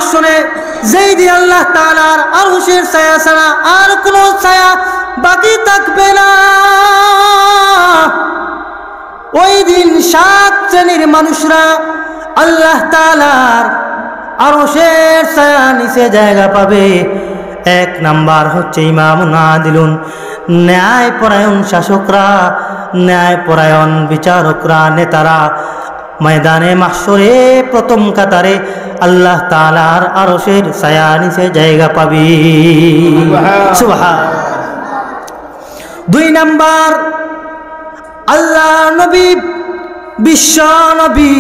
মাহশরে যেই দিন আল্লাহ তাআলার আরশের ছায়া ছাড়া আর কোনো ছায়া বাকি থাকবে না, ওই দিন 7 শ্রেণীর মানুষরা আল্লাহ তাআলার আরশের ছায়া নিচে জায়গা পাবে। 1 নাম্বার হচ্ছে ইমামুন আদিলুন, ন্যায়পরায়ণ শাসকরা, ন্যায়পরায়ণ বিচারকরা, নেতারা ময়দানে মাহশরে প্রথম কাতারে আল্লাহ তাআলার আরশের ছায়া নিচে জায়গা পাবে। সুবহানাল্লাহ। 2 নাম্বার আল্লাহ নবী, বিশ্ব নবী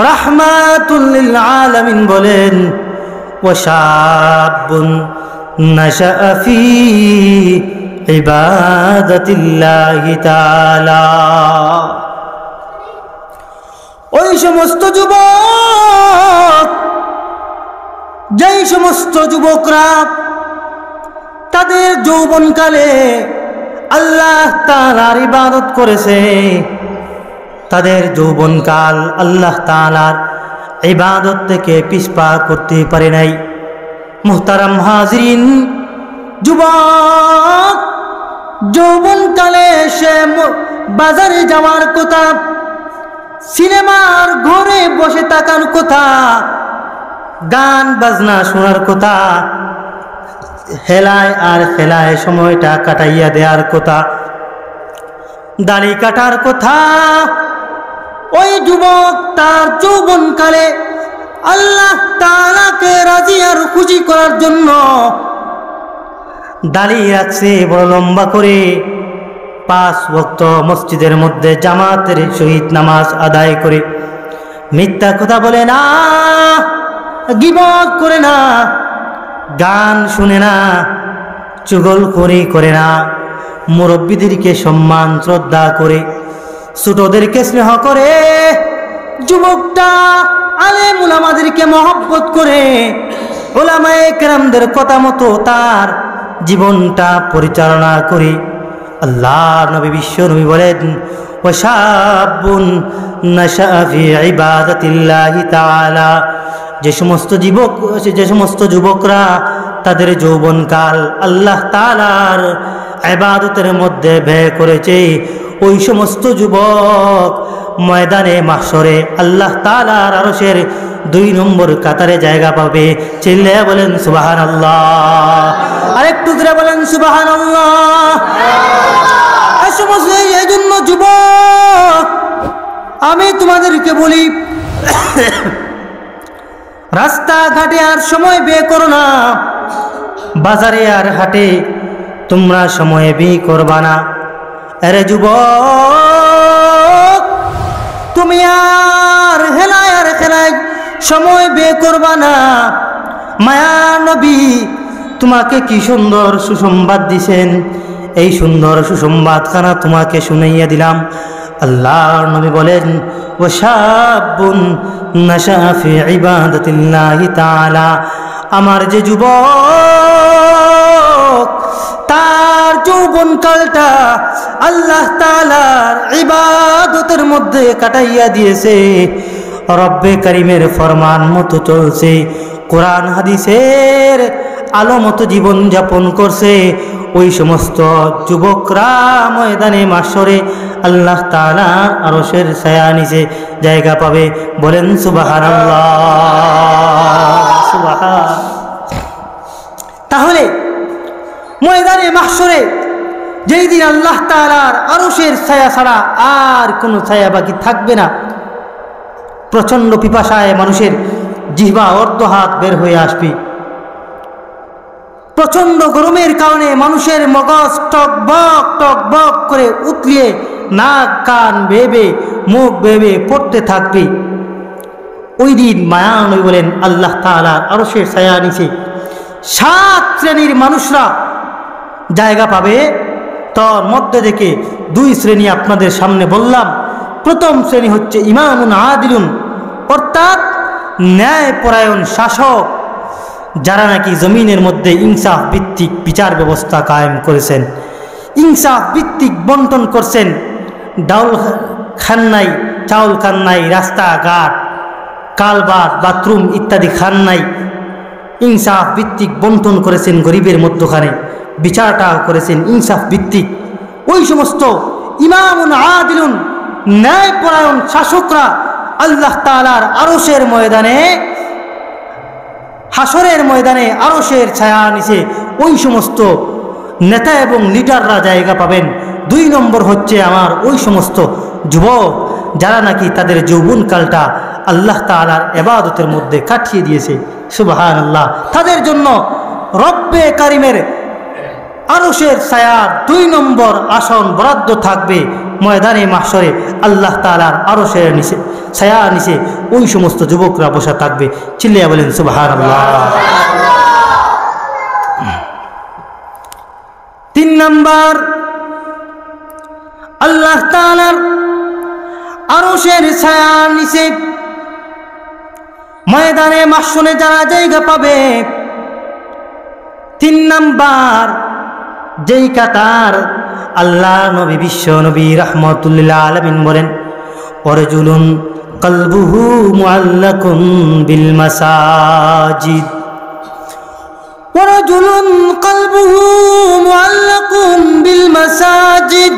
রাহমাতুল লিল আলামিন বলেন, ওয়াশাবুন নাশাআ ফি ইবাদাতিল্লাহি তাআলা। ওই সমস্ত যুবক, যেই সমস্ত যুবকরা তাদের যৌবনকালে আল্লাহ তাআলার ইবাদত করেছে, তাদের যৌবনকাল আল্লাহ তাআলার ইবাদত থেকে পিছপা করতে পারে নাই। মুহতারাম হাজিরিন, যুবক যৌবনকালে সে বাজারে যাওয়ার কথা, সিনেমার ঘরে বসে থাকার কথা, গান বাজনা শোনার কথা, হেলায় আর খেলায় সময়টা কাটাইয়া দেওয়ার কথা, দাড়ি কাটার কথা। ওই যুবক তার যৌবনকালে আল্লাহ তাআলাকে রাজি আর খুশি করার জন্য দাড়ি রাখছে বড় লম্বা করে, 5 ওয়াক্ত মসজিদের মধ্যে জামাতের সহিত নামাজ আদায় করে, মিথ্যা কথা বলে না, গীবত করে না, গান শুনে না, চুগলখড়ি করে না, মুরব্বীদেরকে সম্মান শ্রদ্ধা করে, ছোটদেরকে স্নেহ করে, যুবকটা আলেম উলামাদেরকে মহব্বত করে, উলামায়ে কেরামদের কথা মতো তার জীবনটা পরিচালনা করে। আল্লাহর নবী বিশ্ব নবী বলেন, ওয়াশাবুন নাশাআ ফি ইবাদাতিল্লাহি তাআলা। যে সমস্ত যুবকরা তাদের যৌবনকাল আল্লাহ তাআলার ইবাদতের মধ্যে ব্যয় করেছে, ওই সমস্ত যুবক ময়দানে মাহশরে আল্লাহ তাআলার আরশের 2 নম্বর কাতারে জায়গা পাবে। চিল্লায়া বলেন সুবহানাল্লাহ, আরেকটু জোরে বলেন সুবহানাল্লাহ। এই জন্য যুবক আমি তোমাদেরকে বলি, রাস্তাঘাটে আর সময় ব্যয় করো না, বাজারে আর হাটে তোমরা সময় ব্যয় করবা না। আরে যুবক, তুমি আর হেলায় আর খেলায় সময় ব্যয় করবা না। মায়া নবী তোমাকে কি সুন্দর সুসংবাদ দিছেন, এই সুন্দর সুসংবাদখানা তোমাকে শুনাইয়া দিলাম। আল্লাহর নবী বলেন, ওয়াশাবুন নাশাআ ফি ইবাদাতিল্লাহি তাআলা। আমার যে যুবক তার যৌবনকালটা আল্লাহ তাআলার ইবাদতের মধ্যে কাটাইয়া দিয়েছে, রব্বে কারীমের ফরমান মতো চলছে, কোরআন হাদিসের আলো মতো জীবন যাপন করছে, ওই সমস্ত যুবকরা ময়দানে মাহশরে আল্লাহ তাআলা আরশের ছায়া নিচে জায়গা পাবে। বলেন সুবহানাল্লাহ, সুবহান। তাহলে ময়দানে মাহশরে যেই দিন আল্লাহ তাআলার আরশের ছায়া ছাড়া আর কোনো ছায়া বাকি থাকবে না, প্রচন্ড পিপাসায় মানুষের জিহ্বা অর্ধ হাত বের হয়ে আসবে, প্রচন্ড গরমের কারণে মানুষের মগজ টকবক টকবক করে উতলিয়ে নাক কান বেবে মুখ বেবে পড়তে থাকবে। ওই দিন মায়া নবী বলেন, আল্লাহ তাআলা আরশের ছায়া নিচে 7 শ্রেণীর মানুষরা জায়গা পাবে। তার মধ্যে থেকে 2 শ্রেণী আপনাদের সামনে বললাম। প্রথম শ্রেণী হচ্ছে ইমামুন আদিলুন, অর্থাৎ ন্যায়পরায়ণ শাসক, যারা নাকি জমিনের মধ্যে ইনসাফ ভিত্তিক বিচার ব্যবস্থা কায়েম করেছেন, ইনসাফ ভিত্তিক বন্টন করছেন। ডাউল খান নাই, চাউল খান নাই, রাস্তাঘাট কালবাদ বাথরুম ইত্যাদি খান নাই, ইনসাফ ভিত্তিক বন্টন করেছেন গরিবের মধ্যখানে, বিচারটা করেছেন ইনসাফ ভিত্তিক। ওই সমস্ত ইমামুন আদিলুন ন্যায়পরায়ণ শাসকরা আল্লাহ তাআলার আরশের ময়দানে, হাসরের ময়দানে আরশের ছায়া নিচে ওই সমস্ত নেতা এবং লিডাররা জায়গা পাবেন। 2 নম্বর হচ্ছে আমার ওই সমস্ত যুবক যারা নাকি তাদের যৌবনকালটা আল্লাহ তাআলার ইবাদতের মধ্যে কাটিয়ে দিয়েছে। সুবহানাল্লাহ। তাদের জন্য রব্বে কারিমের আরশের ছায়া 2 নম্বর আসন বরাদ্দ থাকবে ময়দানে মাহশরে। আল্লাহ তাআলার আরশের নিচে ছায়া নিচে ওই সমস্ত যুবকরা বসা থাকবে। চিল্লাইয়া বলেন সুবহানাল্লাহ। 3 নম্বর, আল্লাহ তাআলার আরশের ছায়া নিচে ময়দানে মাহশরে যারা জায়গা পাবে, 3 নম্বর যেই কাতার আল্লাহ নবী বিশ্ব নবী রাহমাতুল্লিল আলামিন বলেন, ওয়ারজুলুন কলবুহু মুআল্লাকুন বিল মাসাজিদ, ওয়ারজুলুন কলবুহু মুআল্লাকুন বিল মাসাজিদ,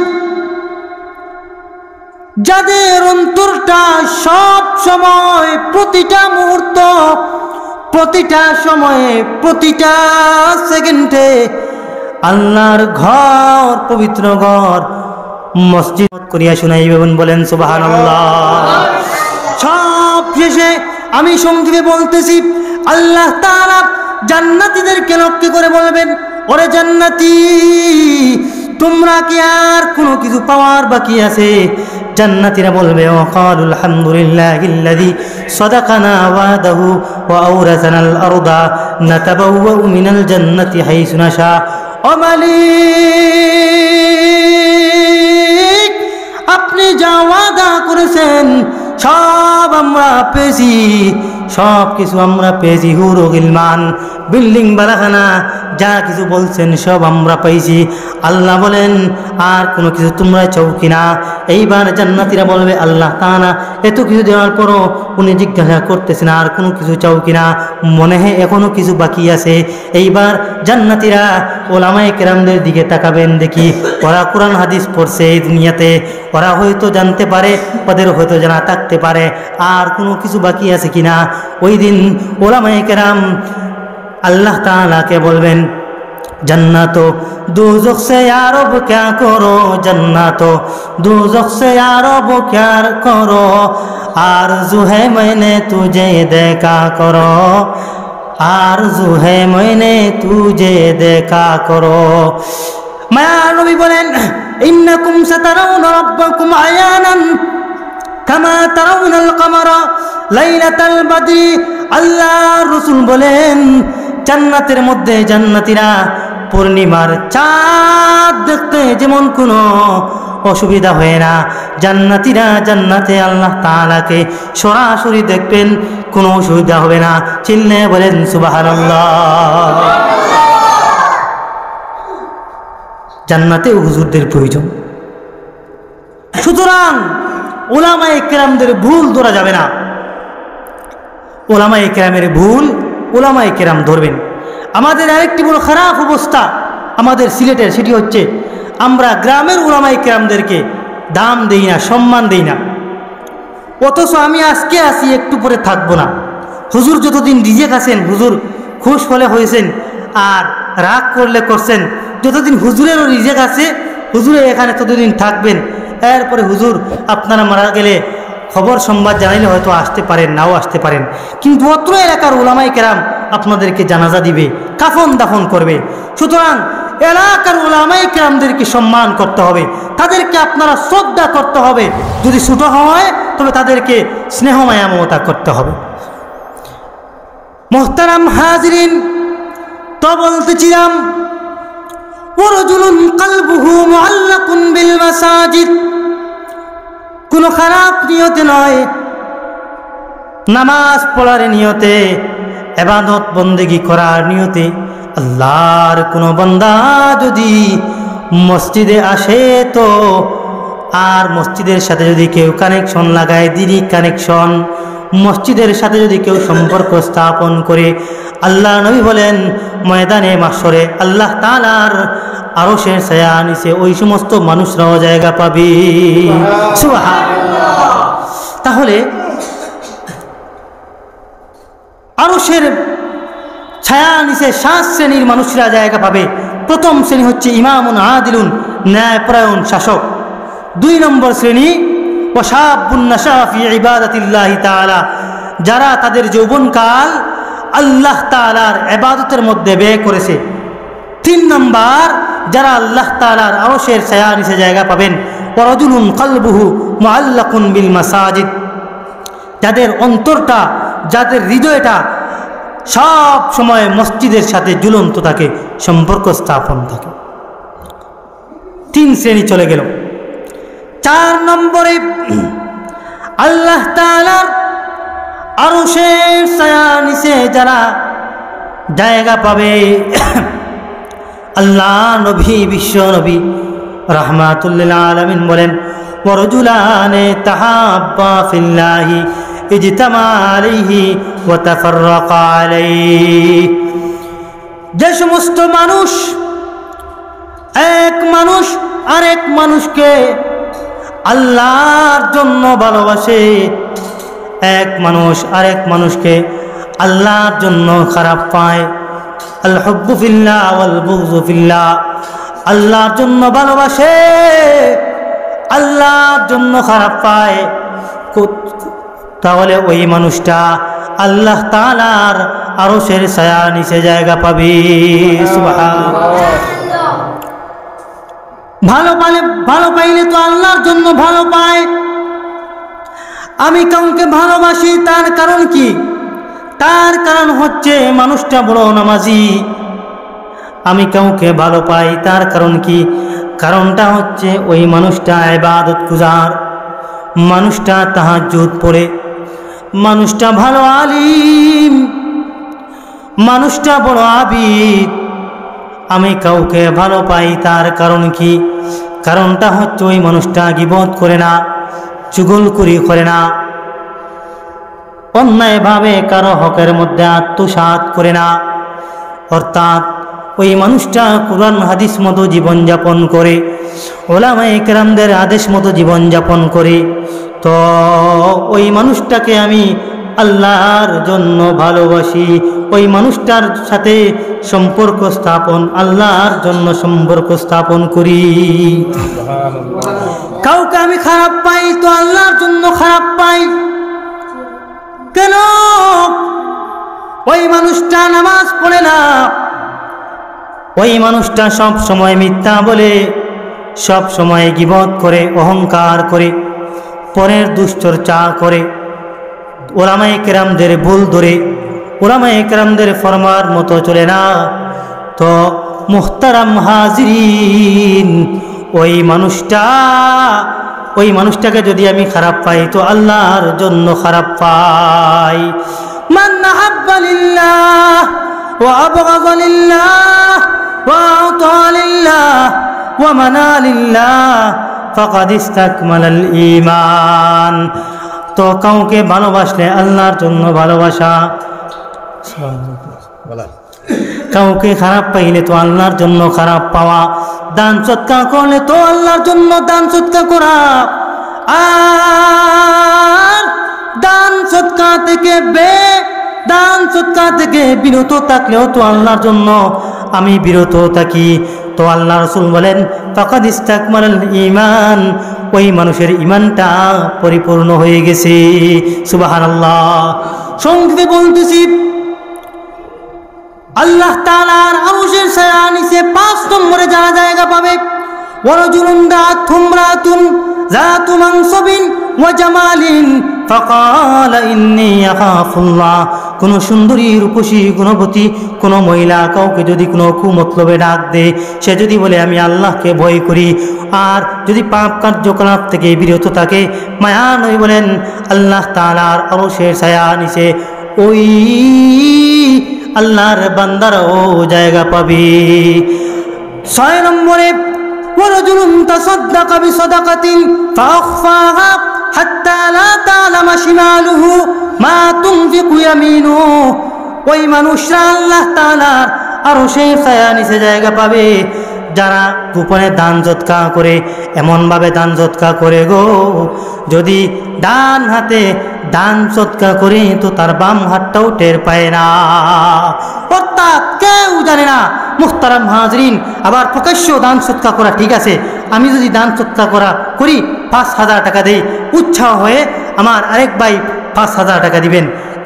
যাদের অন্তরটা সব সময়, প্রতিটা মুহূর্ত, প্রতিটা সময়ে, প্রতিটা সেকেন্ডে আল্লাহর ঘর, পবিত্র ঘর মসজিদ করিয়া শুনাইবেন। বলেন সুবহানাল্লাহ। সব শেষে আমি সংক্ষেপে বলতেছি, আল্লাহ তাআলা জান্নাতীদেরকে লক্ষ্য করে বলবেন, ওরে জান্নাতি, তোমরা কি আর কোনো কিছু পাওয়ার বাকি আছে? জান্নাতীরা বলবে, ওয়াকালু আলহামদুলিল্লাহিল্লাযী সাদাকানা ওয়াদাহু ওয়া আওরাসানাল আরদা নাতাবাওয়াউ মিনাল জান্নাতি হাইসু নাশা। ও মালিক, আপনি যা ওয়াদা করেছেন সব আমরা পেয়েছি, সব কিছু আমরা পেয়েছি। হুরু গিলমান, বিল্ডিং বালাখানা, যা কিছু বলছেন সব আমরা পাইছি। আল্লাহ বলেন, আর কোনো কিছু তোমরা চাও কিনা? এইবার জান্নাতীরা বলবে, আল্লাহ তাআলা এত কিছু দেওয়ার পরও উনি জিজ্ঞাসা করতেছেন আর কোনো কিছু চাও কিনা, মনে হয় এখনো কিছু বাকি আছে। এইবার জান্নাতীরা ওলামায়ে কেরামদের দিকে তাকাবেন, দেখি ওরা কোরআন হাদিস পড়ছে এই দুনিয়াতে, ওরা হয়তো জানতে পারে, ওদের হয়তো জানা থাকতে পারে আর কোনো কিছু বাকি আছে কিনা। ওই দিন ওলামায়ে কেরাম अल्लाह ताला के बोलबेन जन्नतो दोज़ख से यारो वो क्या करो, जन्नतो दोज़ख से यारो वो क्या करो, आरज़ू है मैंने तुझे देखा करो, आरज़ू है मैंने तुझे देखा करो। माया नबी बोलेन इन्नकुम सतरौना रब्बकुम आयानान कमा तरौनाल कमरा लाइलाताल बद्री। अल्लाह रसूल बोलेन জান্নাতের মধ্যে জান্নাতীরা পূর্ণিমার চাঁদ দেখতে যেমন কোনো অসুবিধা হয় না, জান্নাতীরা জান্নাতে আল্লাহ তাআলাকে সরাসরি দেখবেন, কোনো অসুবিধা হবে না। চিল্লে বলেন সুবহানাল্লাহ। জান্নাতে হুজুরদের প্রয়োজন। সুতরাং উলামায়ে কেরামদের ভুল ধরা যাবে না। উলামায়ে কেরামের ভুল উলামায়ে কেরাম ধরবেন। আমাদের আরেকটি বড় খারাপ অবস্থা আমাদের সিলেটের, সেটি হচ্ছে আমরা গ্রামের উলামায়ে কেরামদেরকে দাম দেই না, সম্মান দেই না। অথচ আমি আজকে আসি, একটু পরে থাকবো না। হুজুর যতদিন রিজেক্ট আছেন, হুজুর খুশ হলে হয়েছেন আর রাগ করলে করছেন, যতদিন হুজুরেরও রিজেক্ট আছে হুজুরে এখানে ততদিন থাকবেন। এরপরে হুজুর আপনারা মারা গেলে খবর সংবাদ জানাইলে হয়তো আসতে পারেন, নাও আসতে পারেন, কিন্তু অত্র এলাকার উলামায়ে কেরাম আপনাদেরকে জানাজা দিবে, কাফন দাফন করবে। সুতরাং এলাকার উলামায়ে কেরামদেরকে সম্মান করতে হবে, তাদেরকে আপনারা শ্রদ্ধা করতে হবে। যদি ছোট হয় তবে তাদেরকে স্নেহ মায়া মমতা করতে হবে। মোহতারাম হাজরিন, তো বলতেছিলাম ওয়ারজুলুন কলবুহু মুআল্লাকুন বিল মাসাজিদ, কোনো খারাপ নিয়তে নয়, নামাজ পড়ার নিয়তে, ইবাদত বন্দেগী করার নিয়তে। আল্লাহর কোনো বান্দা যদি মসজিদে আসে তো, আর মসজিদের সাথে যদি কেউ কানেকশন লাগায়, দিনই কানেকশন, মসজিদের সাথে যদি কেউ সম্পর্ক স্থাপন করে, আল্লাহ নবী বলেন ময়দানে মাশরে আল্লাহ তাআলার আরশের ছায়া নিচে ওই সমস্ত মানুষরাও জায়গা পাবে। সুবহানাল্লাহ। তাহলে আরশের ছায়া নিচে 7 শ্রেণীর মানুষরা জায়গা পাবে। প্রথম শ্রেণী হচ্ছে ইমামুন আদিলুন, ন্যায়পরায়ণ শাসক। 2 নম্বর শ্রেণী ওয়াশাবুন নাশা ফি ইবাদাতিল্লাহি তাআলা, যারা তাদের যৌবনকাল আল্লাহ তাআলার ইবাদতের মধ্যে ব্যয় করেছে। 3 নম্বর যারা আল্লাহ তাআলার আরশের ছায়া নিচে জায়গা পাবেন ওয়ারাজুলুন কলবুহু মুআল্লাকুন বিল মাসাজিদ, যাদের অন্তরটা, যাদের হৃদয়টা সব সময় মসজিদের সাথে ঝুলন্ত থাকে, সম্পর্ক স্থাপন থাকে। 3 শ্রেণী চলে গেল। 4 নম্বরে আল্লাহ তাআলার আরশের ছায়া নিচে যারা জায়গা পাবে, আল্লাহ নবী বিশ্ব নবী রাহমাতুল লিল আলামিন বলেন ওয়ারাজুলানে তাহাব্বা ফিল্লাহি ইজতামা আলাইহি ওয়া তাফাররাকা আলাইহি, যে সমস্ত মানুষ এক মানুষ আরেক মানুষকে আল্লাহর জন্য ভালোবাসে, এক মানুষ আরেক মানুষকে আল্লাহর জন্য খারাপ পায়, আল হুব্বু ফিল্লাহ ওয়াল বুগযু ফিল্লাহ, আল্লাহর জন্য ভালোবাসে আল্লাহর জন্য খারাপ পায়, তাহলে ওই মানুষটা আল্লাহ তাআলার আরশের ছায়া নিচে জায়গা পাবে। সুবহানাল্লাহ। ভালো পাইলে তো আল্লাহর জন্য ভালো পায়। আমি কাউকে ভালোবাসি, তার কারণ কি? তার কারণ হচ্ছে মানুষটা বড় নামাজি। আমি কাউকে ভালো পাই, তার কারণ কি? কারণটা হচ্ছে ওই মানুষটা ইবাদত গুজার, মানুষটা তাহাজ্জুদ পড়ে, মানুষটা ভালো আলিম, মানুষটা বড় আবিদ। আমি কাউকে ভালো পাই, তার কারণ কি? কারণটা হচ্ছে ওই মানুষটা গীবত করে না, চুগলখুরি করে না, অন্যায়ভাবে কারো হকের মধ্যে আত্মসাৎ করে না, অর্থাৎ ওই মানুষটা কুরআন হাদিস মতো জীবনযাপন করে, ওলামায়ে কেরামদের আদেশ মতো জীবনযাপন করে, তো ওই মানুষটাকে আমি আল্লাহর জন্য ভালোবাসি, ওই মানুষটার সাথে সম্পর্ক স্থাপন আল্লাহর জন্য সম্পর্ক স্থাপন করি। কাউকে আমি খারাপ পাই তো আল্লাহর জন্য খারাপ পাই। কেন? ওই মানুষটা নামাজ পড়ে না, ওই মানুষটা সব সময় মিথ্যা বলে, সব সময় গীবত করে, অহংকার করে, পরের দুশ্চর্চা করে, ওলামায়ে কেরামদের ভুল ধরে, ওলামায়ে কেরামদের ফরমার মতো চলে না, তো মুহতারাম হাজিরিন, ওই মানুষটাকে যদি আমি খারাপ পাই তো আল্লাহর জন্য খারাপ পাই। মান আহাব্বা লিল্লাহ ওয়া আবগাযা লিল্লাহ ওয়া আতা লিল্লাহ ওয়া মানা লিল্লাহ ফাকাদ ইসতাকমালাল ঈমান। তো কাউকে ভালোবাসলে আল্লাহর জন্য ভালোবাসা, কাউকে খারাপ পাইলে তো আল্লাহর জন্য খারাপ পাওয়া, দান সৎকার করলে তো আল্লাহর জন্য দান সৎকার করা, আর দান সৎকার থেকে বিরত থাকলেও তো আল্লাহর জন্য আমি বিরত থাকি। তো আল্লাহ রাসূল বলেন ফাকাদ ইসতাকমালাল ঈমান, ওই মানুষের ঈমানটা পরিপূর্ণ হয়ে গেছে। সুবহানাল্লাহ। সংক্ষেপে বলতেছি, আল্লাহ তাআলার আরশের ছায়া নিচে 5 নম্বরে যারা জায়গা পাবে, ওয়ারাজুলুন দাআতুমরাতুন যাতু মানসাবিন ওয়া জামালিন ফাকালা ইন্নী আখাফুল্লাহ। কোন সুন্দরী রূপসী গুণবতী কোন মহিলা কাউকে যদি কোনো কুমতলবে ডাক দে, সে যদি বলে আমি আল্লাহকে ভয় করি, আর যদি পাপ কার্যকলাপ থেকে বিরত থাকে, মায়া নবী বলেন আল্লাহ তাআলার আরশের ছায়া নিচে ওই আল্লাহর বান্দারাও জায়গা পাবে। 6 নম্বরে ওয়ারাজুলুন তাসাদ্দাকা বিসাদাকাতিন ফাআখফাহা হাত্তা লা তা'লামা শিমালুহু মা তুনফিকু ইয়ামিনুহু। ওই মানুষরা আল্লাহ তাআলার আরশের ছায়া নিচে জায়গা পাবে যারা গোপনে দান সদকা করে। এমনভাবে দান সদকা করে গো, যদি ডান হাতে দান সদকা করে তো তার বাম হাতটাও টের পায় না, অর্থাৎ কেউ জানে না। মুহতারাম হাজরিন, আবার প্রকাশ্য দান সদকা করা ঠিক আছে। আমি যদি দান সদকা করি 5,000 টাকা দেই, উৎসাহ হয়ে আমার আরেক ভাই 5,000 টাকা দিবেন,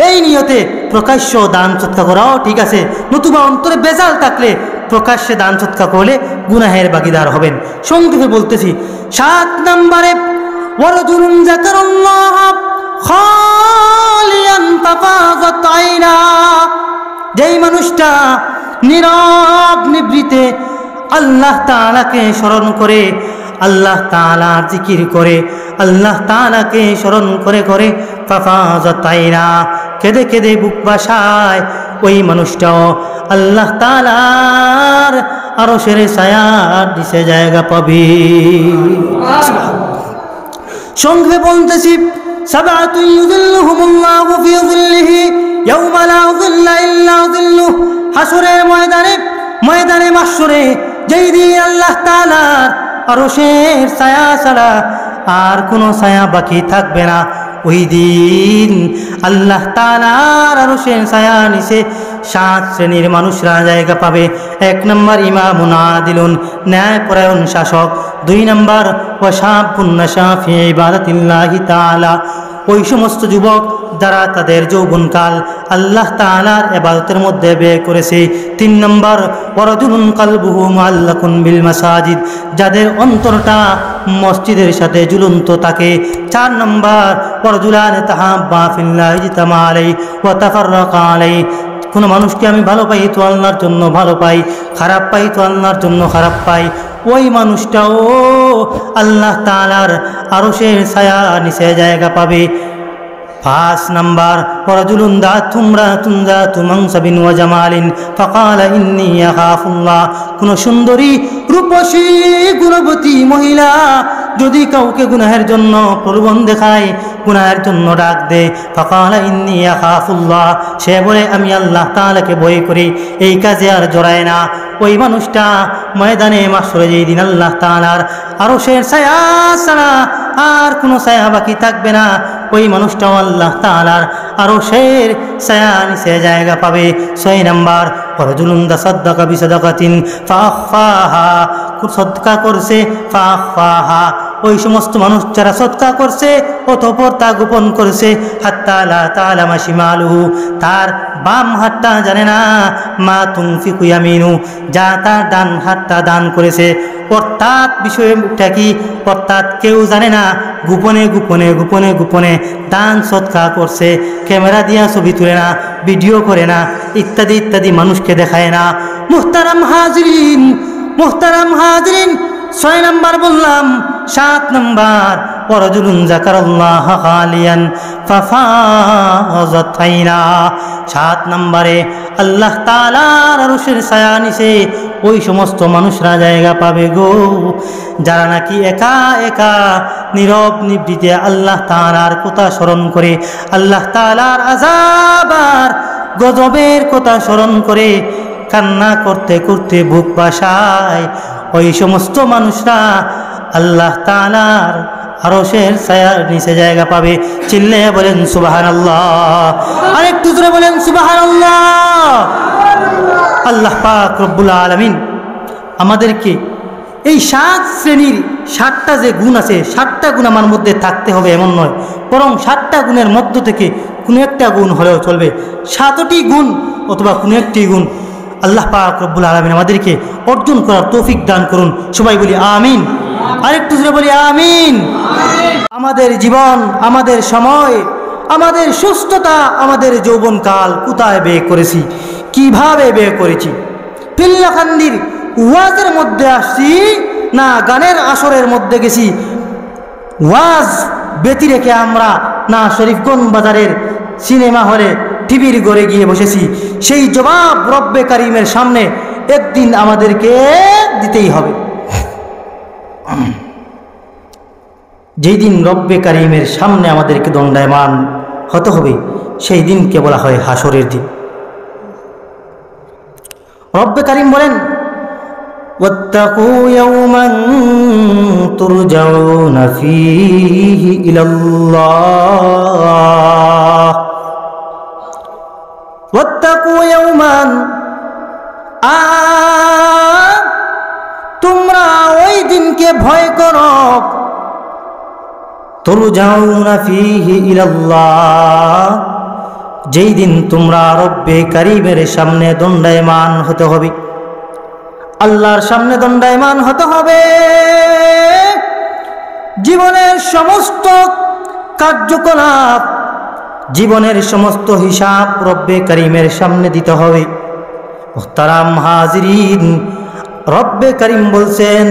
এই নিয়তে প্রকাশ্য দান সদকা করাও ঠিক আছে। নতুবা অন্তরে বেজাল থাকলে প্রকাশ্যে দান সদকা করলে গুনাহের ভাগীদার হবেন। সংক্ষেপে বলতেছি, 7 নম্বরে ওয়ারাজুলুন যাকারাল্লাহ খালিয়ান তাফাযাত আইনা। যেই মানুষটা নীরব নিভৃতে আল্লাহ তাআলাকে স্মরণ করে, আল্লাহ তাআলার জিকির করে, আল্লাহ তাআলাকে স্মরণ করে করে ফাফাযাত আইনা, কেঁদে কেঁদে বুক বাসায়, ওই মানুষটাও আল্লাহ তাআলার আরশের ছায়ার নিচে জায়গা পাবে। সংক্ষেপে বলতেছি, সাবআতু ইউযিল্লুহুমুল্লাহু ফি যিল্লিহি ইয়াওমা লা যিল্লা ইল্লা যিল্লুহ। হাসরের ময়দানে মাহশরে যেই দিন আল্লাহ তাআলার আরশের ছায়া ছাড়া আর কোনো ছায়া বাকি থাকবে না, ওই দিন আল্লাহ তাআলার আরশের ছায়া নিচে 7 শ্রেণীর মানুষরা জায়গা পাবে। 1 নম্বর ইমামুন আদিলুন, ন্যায়পরায়ণ শাসক। 2 নম্বর ওয়াশাবুন নাশা ফি ইবাদাতিল্লাহি তাআলা, ওই সমস্ত যুবক যারা তাদের যৌবনকাল আল্লাহ তাআলার ইবাদতের মধ্যে ব্যয় করেছে। 3 নম্বর ওয়ারাজুলুন কলবুহু মুআল্লাকুন বিল মাসাজিদ, যাদের অন্তরটা মসজিদের সাথে ঝুলন্ত থাকে। 4 নম্বর ওয়ারাজুলান তাহাব্বা ফিল্লাহি ইজতামা আলাইহি ওয়া তাফাররাকা আলাইহি, কোনো মানুষকে আমি ভালো পাই তো আল্লাহর জন্য ভালো পাই, খারাপ পাই তো আল্লাহর জন্য খারাপ পাই, ওই মানুষটাও আল্লাহ তাআলার আরশের ছায়া নিচে জায়গা পাবে। 5 নম্বর ওয়ারাজুলুন দাআতুহু ইমরাতুন যাতু মানসাবিন ওয়া জামালিন ফাকালা ইন্নী আখাফুল্লাহ, কোন সুন্দরী রূপসী গুণবতী মহিলা যদি কাউকে গুনাহের জন্য প্রলোভন দেখায়, গুনাহের জন্য ডাক দে, ফাকালা ইন্নী আখাফুল্লাহ, সে বলে আমি আল্লাহ তাআলাকে ভয় করি, এই কাজে আর জড়ায় না, ওই মানুষটা ময়দানে মাহশরে যেই দিন আল্লাহ তাআলার আরশের ছায়া ছাড়া আর কোনো ছায়া বাকি থাকবে না, ওই মানুষটাও আল্লাহ তাআলার আরশের ছায়া নিচে জায়গা পাবে। 6 নম্বর ওয়ারাজুলুন তাসাদ্দাকা বিসাদাকাতিন ফাআখফাহা, সদকা করছে ফাআখফাহা, ওই সমস্ত মানুষ যারা সদকা করছে অতঃপর তা গোপন করছে। হাত্তা লা তা'লামা শিমালুহু, তার বাম হাতটা জানে না, মা তুনফিকু ইয়ামিনু, যা তার ডান হাতটা দান করেছে। অর্থাৎ বিষয়টা কি, অর্থাৎ কেউ জানে না, গোপনে গোপনে গোপনে গোপনে দান সদকা করছে, ক্যামেরা দিয়া ছবি তুলে না, ভিডিও করে না, ইত্যাদি ইত্যাদি মানুষকে দেখায় না। মুহতারাম হাজরিন, 6 নম্বর বললাম। 7 নম্বর ওয়ারাজুলুন যাকারাল্লাহ খালিয়ান ফাফাযাত আইনা, 7 নম্বরে আল্লাহ তাআলার আরশের ছায়া নিচে ওই সমস্ত মানুষরা জায়গা পাবে গো, যারা নাকি একা একা নীরব নিভৃতে আল্লাহ তাআলার কথা স্মরণ করে, আল্লাহ তাআলার আযাব আর গজবের কথা স্মরণ করে কান্না করতে করতে বুক বাসায়, ওই সমস্ত মানুষরা আল্লাহ তাআলার আরশের ছায়ার নিচে জায়গা পাবে। চিল্লে বলেন সুবহানাল্লাহ, আরেকটু জোরে বলেন সুবহানাল্লাহ। আল্লাহ পাক রব্বুল আলামিন আমাদেরকে এই 7 শ্রেণীর 7টা যে গুণ আছে, 7টা গুণ আমার মধ্যে থাকতে হবে এমন নয়, বরং 7টা গুণের মধ্য থেকে কোনো একটা গুণ হলেও চলবে। 7টি গুণ অথবা কোনো একটি গুণ আল্লাহ পাক রব্বুল আলামিন আমাদেরকে অর্জন করার তৌফিক দান করুন। সবাই বলি আমিন, আরেকটু জোরে বলি আমিন। আমাদের জীবন, আমাদের সময়, আমাদের সুস্থতা, আমাদের যৌবনকাল কোথায় ব্যয় করেছি, কিভাবে ব্যয় করেছি? পিল্লাখান্দির ওয়াজের মধ্যে আসছি না গানের আসরের মধ্যে গেছি? ওয়াজ ব্যতি রেখে আমরা না শরীফগঞ্জ বাজারের সিনেমা হলে টিভির ঘরে গিয়ে বসেছি? সেই জবাব রব্বে কারিমের সামনে একদিন আমাদেরকে দিতেই হবে। যেই দিন রব্বে কারিমের সামনে আমাদেরকে দণ্ডায়মান হতে হবে, সেই দিনকে বলা হয় হাসরের দিন। রব্বে কারিম বলেন, ওয়াত্তাকু ইয়াওমান তুরজাউনা ফীহি ইলাল্লাহ। ওয়াত্তাকু ইয়াওমান, তোমরা ওই দিনকে ভয় করো, তুরজাউনা ফীহি ইলাল্লাহ, যেই দিন তোমরা রব্বে কারিমের সামনে দণ্ডায়মান হতে হবে, আল্লাহর সামনে দণ্ডায়মান হতে হবে। জীবনের সমস্ত কার্যকলাপ, জীবনের সমস্ত হিসাব রব্বে কারিমের সামনে দিতে হবে। মুহতারাম হাজিরিন, রব্বে কারিম বলছেন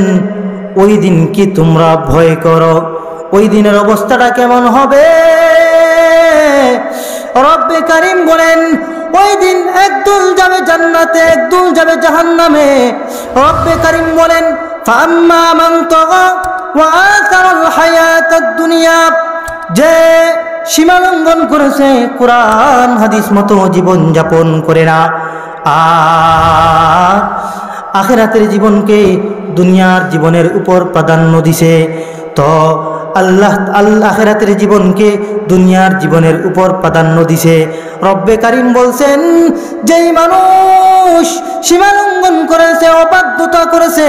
ওই দিন কি তোমরা ভয় করো। ওই দিনের অবস্থাটা কেমন হবে? রব্বে কারিম বলেন ওই দিন একদল যাবে জান্নাতে, একদল যাবে জাহান্নামে। রব্বে কারিম বলেন ফাম্মা মান তাগা ওয়া আসারাল হায়াতাদ দুনিয়া, যে সীমালঙ্ঘন করেছে, কোরআন হাদিস মতো জীবন যাপন করে না, আর আখিরাতের জীবনকে দুনিয়ার জীবনের উপর প্রাধান্য দিছে, তো আল্লাহ আখিরাতের জীবনকে দুনিয়ার জীবনের উপর প্রাধান্য দিছে। রব্বে কারিম বলছেন যেই মানুষ সীমালঙ্ঘন করেছে, অবাধ্যতা করেছে,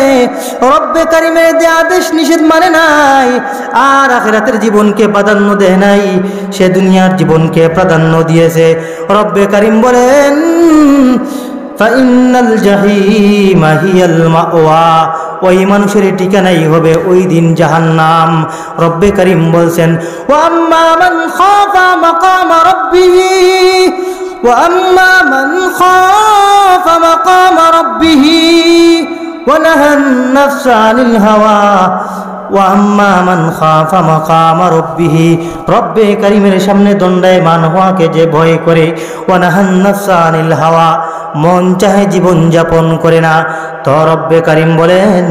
রব্বে কারিমের যে আদেশ নিষেধ মানে নাই, আর আখিরাতের জীবনকে প্রাধান্য দেয় নাই, সে দুনিয়ার জীবনকে প্রাধান্য দিয়েছে। রব্বে কারিম বলেন ফাইন্নাল জাহিমা হিয়াল মাওয়া, ওই মানুষের ঠিকানাই হবে ওই দিন জাহান্নাম। রব্বে কারিম বলছেন ওয়া আম্মা মান খাফা মাকামা রাব্বিহি, ওয়া আম্মা মান খাফা মাকামা রাব্বিহি ওয়া নাহান নাফসা আনিল হাওয়া, ওয়া আম্মা মান খাফা মাকামা রাব্বিহি, রব্বে কারিমের সামনে দণ্ডায়মান হওয়াকে যে ভয় করে, ওয়া নাহান নাফসা আনিল হাওয়া, মন চাহে জীবন যাপন করে না, তো রব্বে কারিম বলেন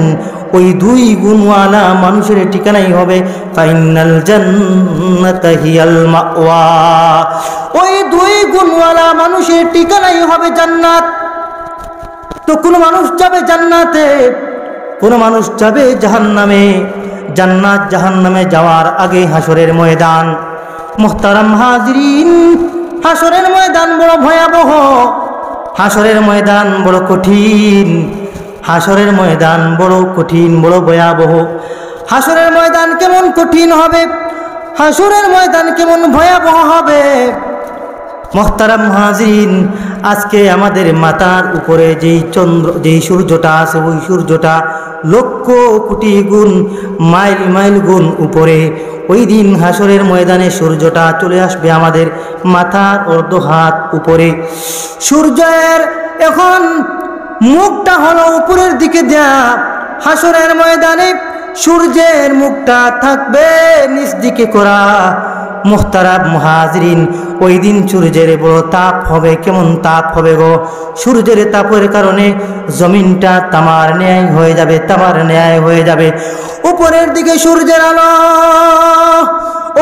ওই দুই গুণওয়ালা মানুষের ঠিকানাই হবে ফাইনাল জান্নাতা হিয়াল মাওয়া, ওই দুই গুণওয়ালা মানুষের ঠিকানাই হবে জান্নাত। তো কোন মানুষ যাবে জান্নাতে, কোন মানুষ যাবে জাহান্নামে। জান্নাত জাহান্নামে যাওয়ার আগে হাসরের ময়দান। মুহতারাম হাজিরিন, হাসরের ময়দান বড় ভয়াবহ, হাসরের ময়দান বড় কঠিন, হাসরের ময়দান বড় কঠিন, বড় ভয়াবহ। হাসরের ময়দান কেমন কঠিন হবে, হাসরের ময়দান কেমন ভয়াবহ হবে। মুহতারাম হাজিরিন, আজকে আমাদের মাথার উপরে যেই সূর্যটা আছে, ওই সূর্যটা লক্ষ কোটি গুণ, মাইল মাইল গুণ উপরে। ওই দিন হাসরের ময়দানে সূর্যটা চলে আসবে আমাদের মাথার অর্ধ হাত উপরে। সূর্যের এখন মুখটা হলো উপরের দিকে দেয়া, হাসরের ময়দানে সূর্যের মুখটা থাকবে নিচ দিকে করা। মুহতারাম মুহাজিরিন, ওই দিন সূর্যের বড় তাপ হবে। কেমন তাপ হবে গো? সূর্যের তাপের কারণে জমিনটা তামার ন্যায় হয়ে যাবে, তামার ন্যায় হয়ে যাবে। উপরের দিকে সূর্যের আলো,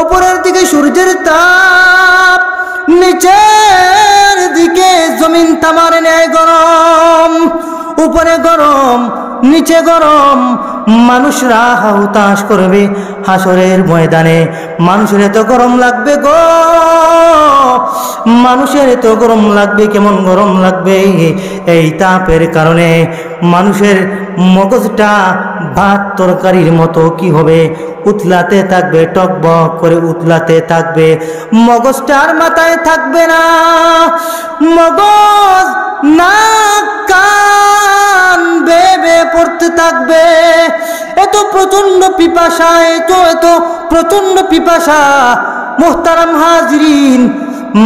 উপরের দিকে সূর্যের তাপ, নিচের দিকে জমিন তামার ন্যায় গরম। উপরে গরম, নিচে গরম, মানুষরা হাহুতাশ করবে হাসরের ময়দানে। মানুষের এত গরম লাগবে গো, মানুষের এত গরম লাগবে। কেমন গরম লাগবে? এই তাপের কারণে মানুষের মগজটা ভাত তরকারির মতো কি হবে, উতলাতে থাকবে, টকবক করে উতলাতে থাকবে। মগজটার মাথায় থাকবে না, মগজ নাক কান বেবে পড়তে থাকবে। এত প্রচন্ড পিপাসা, এত প্রচন্ড পিপাসা। মুহতারাম হাজিরিন,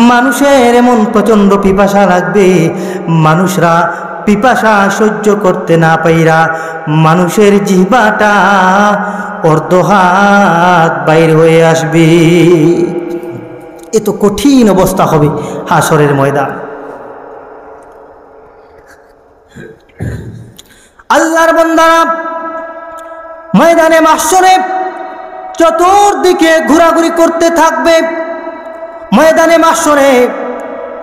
মানুষের এমন প্রচন্ড পিপাসা লাগবে, মানুষরা পিপাসা সহ্য করতে না পাইরা মানুষের জিহ্বাটা অর্ধ হাত বাইর হয়ে আসবে। এত কঠিন অবস্থা হবে হাসরের ময়দান। আল্লাহর বান্দারা ময়দানে মাহশরে চতুর্দিকে ঘোরাঘুরি করতে থাকবে, ময়দানে মাশরে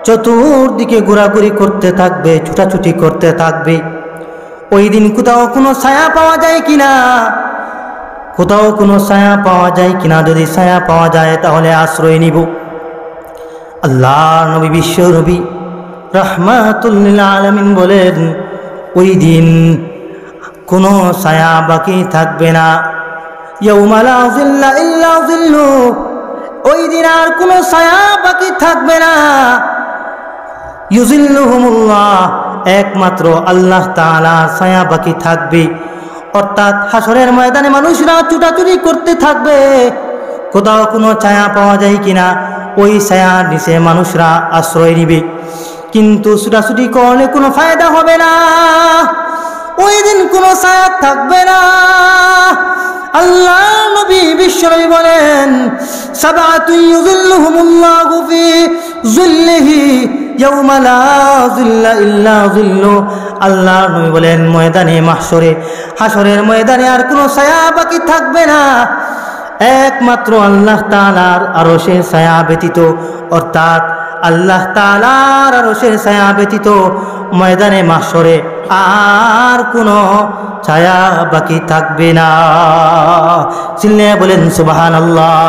চতুর্দিকে ঘোরাঘুরি করতে থাকবে, ছুটাছুটি করতে থাকবে। ওই দিন কোথাও কোনো ছায়া পাওয়া যায় কিনা, কোথাও কোনো ছায়া পাওয়া যায় কিনা, যদি ছায়া পাওয়া যায় তাহলে আশ্রয় নিব। আল্লাহ নবী বিশ্ব নবী রাহমাতুল লিল আলামিন বলেন, ওই দিন কোনো ছায়া বাকি থাকবে না। ইয়াউমা লা যিল্লা ইল্লা যিল্লু, ওই দিন আর কোনো ছায়া বাকি থাকবে না। ইউজিল্লুহুমুল্লাহ, একমাত্র আল্লাহ তাআলা ছায়া বাকি থাকবে। অর্থাৎ হাসরের ময়দানে মানুষরা ছুটাছুটি করতে থাকবে, কোথাও কোনো ছায়া পাওয়া যায় কিনা, ওই ছায়ার নিচে মানুষরা আশ্রয় নিবে। কিন্তু ছুটাছুটি করলে কোনো ফায়দা হবে না, ওই দিন কোনো ছায়া থাকবে না। আল্লাহ নবী বিশ্বনবী বলেন, সাবাতু ইউযিল্লুহুমুল্লাহু ফি যিল্লিহি ইয়াউমা লা যিল্লা ইল্লা যিল্লু। আল্লাহ নবী বলেন, ময়দানে মাহশরে, হাসরের ময়দানে আর কোনো ছায়া বাকি থাকবে না, একমাত্র আল্লাহ তাআলার আরশের ছায়া ব্যতীত। অর্থাৎ আল্লাহ তাআলার আরশের ছায়া ব্যতীত ময়দানে মাহশরে আর কোনো ছায়া বাকি থাকবে না। চিল্লে বলেন সুবহানাল্লাহ,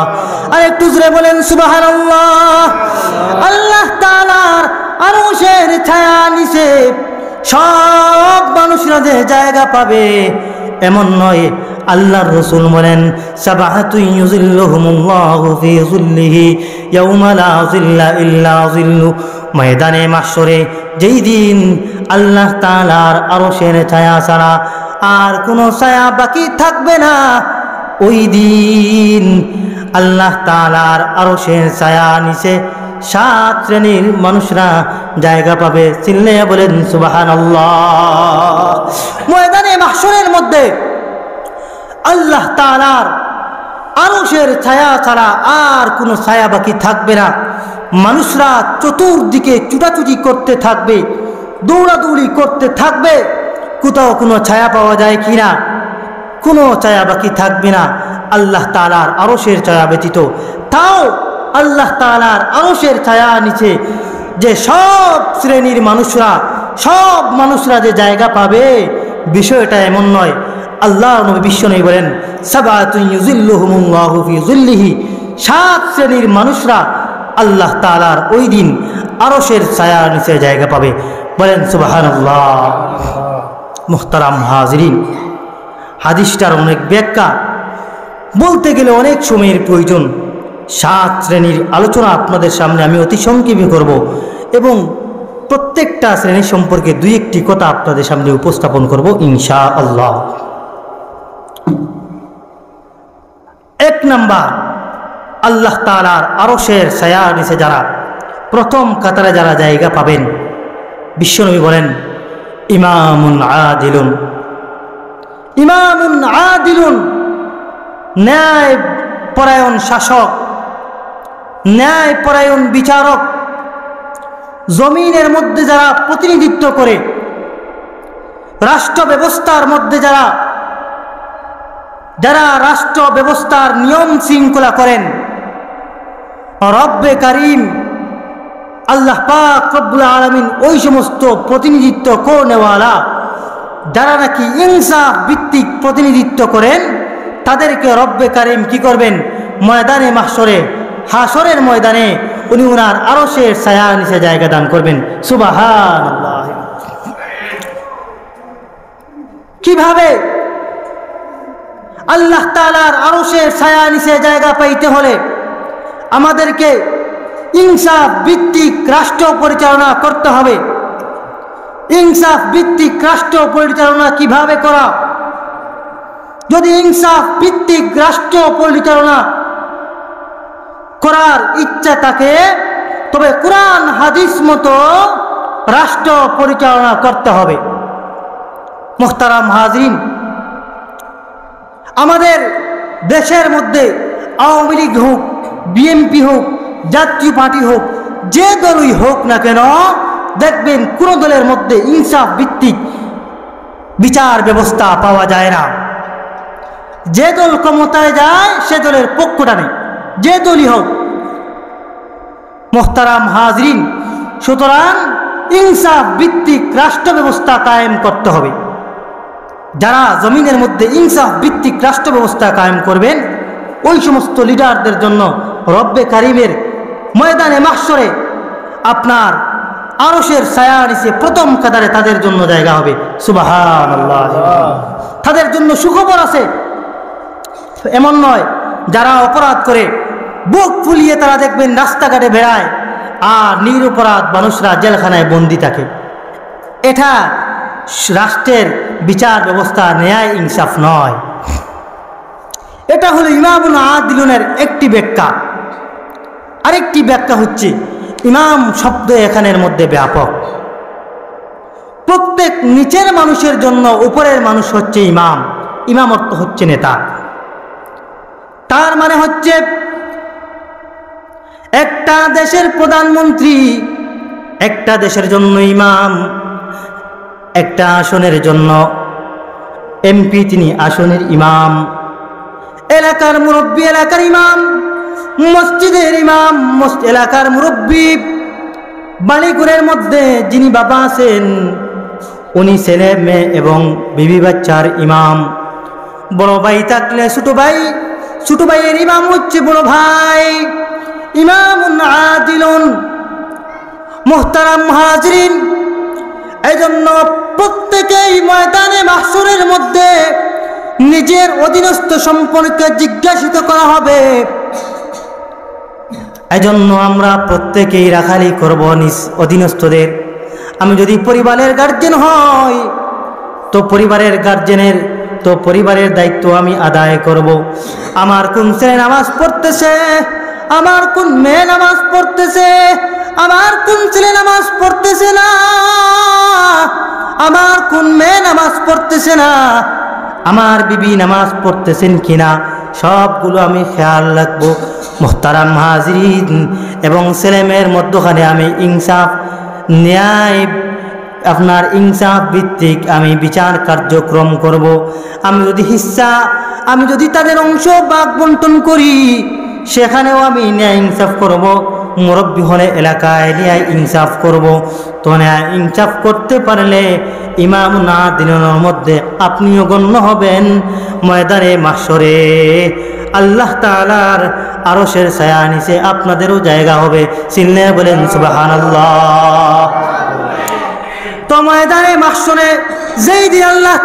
আর একটু জোরে বলেন সুবহানাল্লাহ। আল্লাহ তাআলার আরশের ছায়া নিচে সব মানুষরা যে জায়গা পাবে এমন নয়। আল্লাহর রাসূল বলেন, সাবাহাতু ইউযিল্লুহুমুল্লাহু ফি যিল্লিহি ইয়াউমা লা যিল্লা ইল্লা যিল্লু। ময়দানে মাহশরে যেই দিন আল্লাহ তাআলার আরশের ছায়া ছাড়া আর কোনো ছায়া বাকি থাকবে না, ওই দিন আল্লাহ তাআলার আরশের ছায়া নিচে 7 শ্রেণীর মানুষরা জায়গা পাবে। চিল্লে বলেন সুবহানাল্লাহ। ময়দানে মাহশরের মধ্যে আল্লাহ তাআলার আরশের ছায়া ছাড়া আর কোনো ছায়া বাকি থাকবে না। মানুষরা চতুর্দিকে ছুটাছুটি করতে থাকবে, দৌড়াদৌড়ি করতে থাকবে, কোথাও কোনো ছায়া পাওয়া যায় কিনা, কোনো ছায়া বাকি থাকবে না আল্লাহ তাআলার আরশের ছায়া ব্যতীত। তাও আল্লাহ তাআলার আরশের ছায়া নিচে যে সব শ্রেণীর মানুষরা, সব মানুষরা যে জায়গা পাবে, বিষয়টা এমন নয়। আল্লাহ নবী বিশ্বনবী বলেন, সাবাতু ইউযিল্লুহুমুল্লাহু ফি যিল্লিহি, 7 শ্রেণীর মানুষরা আল্লাহ তাআলার ওই দিন আরশের ছায়ার নিচে জায়গা পাবে। বলেন সুবহানাল্লাহ। মুহতারাম হাজিরিন, হাদিসটার অনেক ব্যাখ্যা বলতে গেলে অনেক সময়ের প্রয়োজন। 7 শ্রেণীর আলোচনা আপনাদের সামনে আমি অতি সংক্ষেপে করব এবং প্রত্যেকটা শ্রেণী সম্পর্কে 2-1টি কথা আপনাদের সামনে উপস্থাপন করব ইনশাআল্লাহ। 1 নাম্বার, আল্লাহ তাআলার আরশের ছায়ার নিচে যারা প্রথম কাতারে যারা জায়গা পাবেন, বিশ্বনবী বলেন, ইমামুন আদিলুন। ইমামুন আদিলুন, ন্যায় পরায়ণ শাসক, ন্যায় পরায়ণ বিচারক, জমিনের মধ্যে যারা প্রতিনিধিত্ব করে, রাষ্ট্র ব্যবস্থার মধ্যে যারা রাষ্ট্র ব্যবস্থার নিয়ম শৃঙ্খলা করেন, রব্বে কারিম আল্লাহ পাক রব্বুল আলামিন ওই সমস্ত প্রতিনিধিত্ব করনেওয়ালা যারা নাকি ইনসাফ ভিত্তিক প্রতিনিধিত্ব করেন, তাদেরকে রব্বে কারিম কি করবেন? ময়দানে মাহশরে, হাসরের ময়দানে উনি উনার আরশের ছায়ার নিচে জায়গা দান করবেন। সুবহানাল্লাহ। কিভাবে? আল্লাহ তাআলার আরশের ছায়ার নিচে জায়গা পাইতে হলে আমাদেরকে ইনসাফ ভিত্তিক রাষ্ট্র পরিচালনা করতে হবে। ইনসাফ ভিত্তিক রাষ্ট্র পরিচালনা কিভাবে করা? যদি ইনসাফ ভিত্তিক রাষ্ট্র পরিচালনা করার ইচ্ছা থাকে, তবে কুরআন হাদিস মতো রাষ্ট্র পরিচালনা করতে হবে। মুহতারাম হাজিরিন, আমাদের দেশের মধ্যে আওয়ামী লীগ হোক, বিএনপি হোক, জাতীয় পার্টি হোক, যে দলই হোক না কেন, দেখবেন কোন দলের মধ্যে ইনসাফ ভিত্তিক বিচার ব্যবস্থা পাওয়া যায় না। যে দল ক্ষমতায় যায় সে দলের পক্ষটা নেই, যে দলই হোক। মোহতারাম হাজরিন, সুতরাং ইনসাফ ভিত্তিক রাষ্ট্র ব্যবস্থা কায়েম করতে হবে। যারা জমিনের মধ্যে ইনসাফ ভিত্তিক রাষ্ট্র ব্যবস্থা কায়েম করবেন, ওই সমস্ত লিডারদের জন্য রব্বে কারিমের ময়দানে মাহশরে আপনার আরশের ছায়া নিচে প্রথম কাতারে তাদের জন্য জায়গা হবে। সুবহানাল্লাহ। তাদের জন্য সুখবর আছে। এমন নয় যারা অপরাধ করে বুক ফুলিয়ে তারা দেখবেন রাস্তাঘাটে বেড়ায় আর নিরপরাধ মানুষরা জেলখানায় বন্দী থাকে। এটা রাষ্ট্রের বিচার ব্যবস্থা ন্যায় ইনসাফ নয়। এটা হলো ইমামুল আদিলুনের একটি ব্যাখ্যা। আরেকটি ব্যাখ্যা হচ্ছে ইমাম শব্দ এখানের মধ্যে ব্যাপক। প্রত্যেক নিচের মানুষের জন্য উপরের মানুষ হচ্ছে ইমাম। ইমাম অর্থ হচ্ছে নেতা। তার মানে হচ্ছে একটা দেশের প্রধানমন্ত্রী একটা দেশের জন্য ইমাম, একটা আসনের জন্য এমপি তিনি আসনের ইমাম, এলাকার মুরব্বী এলাকার ইমাম, মসজিদের ইমাম এলাকার মুরব্বী, বাড়িঘরের মধ্যে যিনি বাবা আছেন উনি ছেলে মেয়ে এবং বিবি বাচ্চার ইমাম, বড় ভাই থাকলে ছোট ভাই, ছোট ভাইয়ের ইমাম হচ্ছে বড় ভাই। ইমামুন আদিলুন। মুহতারাম হাজরিন, এজন্য প্রত্যেকেই ময়দানে মাহশরের মধ্যে নিজের অধীনস্থ সম্পর্কে জিজ্ঞাসিত করা হবে। এজন্য আমরা প্রত্যেকেই রাখালি করব নিজ অধীনস্থদের। আমি যদি পরিবারের গার্জেন হই তো পরিবারের দায়িত্ব আমি আদায় করব। আমার কোন ছেলে নামাজ পড়তেছে, আমার কোন মেয়ে নামাজ পড়তেছে, আমার কোন ছেলে নামাজ পড়তেছে না, আমার কোন মেয়ে নামাজ পড়তেছে না, আমার বিবি নামাজ পড়তেছেন কিনা, সবগুলো আমি খেয়াল রাখবো। মুহতারাম হাজরিন, এবং ছেলে মেয়ের মধ্যখানে আমি ইনসাফ ন্যায় আপনার ইনসাফ ভিত্তিক আমি বিচার কার্যক্রম করব। আমি যদি তাদের অংশ ভাগ বন্টন করি সেখানেও আমি ন্যায় ইনসাফ করব। মুরব্বী হলে এলাকায় ন্যায় ইনসাফ করব। তো ন্যায় ইনসাফ করতে পারলে ইমাম না দিনের মধ্যে আপনিও গণ্য হবেন। ময়দানে মাহশরে আল্লাহ তাআলার আরশের ছায়া নিচে আপনাদেরও জায়গা হবে। চিল্লে বলেন সুবহানাল্লাহ। তো ময়দানে মাহশরে যেই দিন আল্লাহ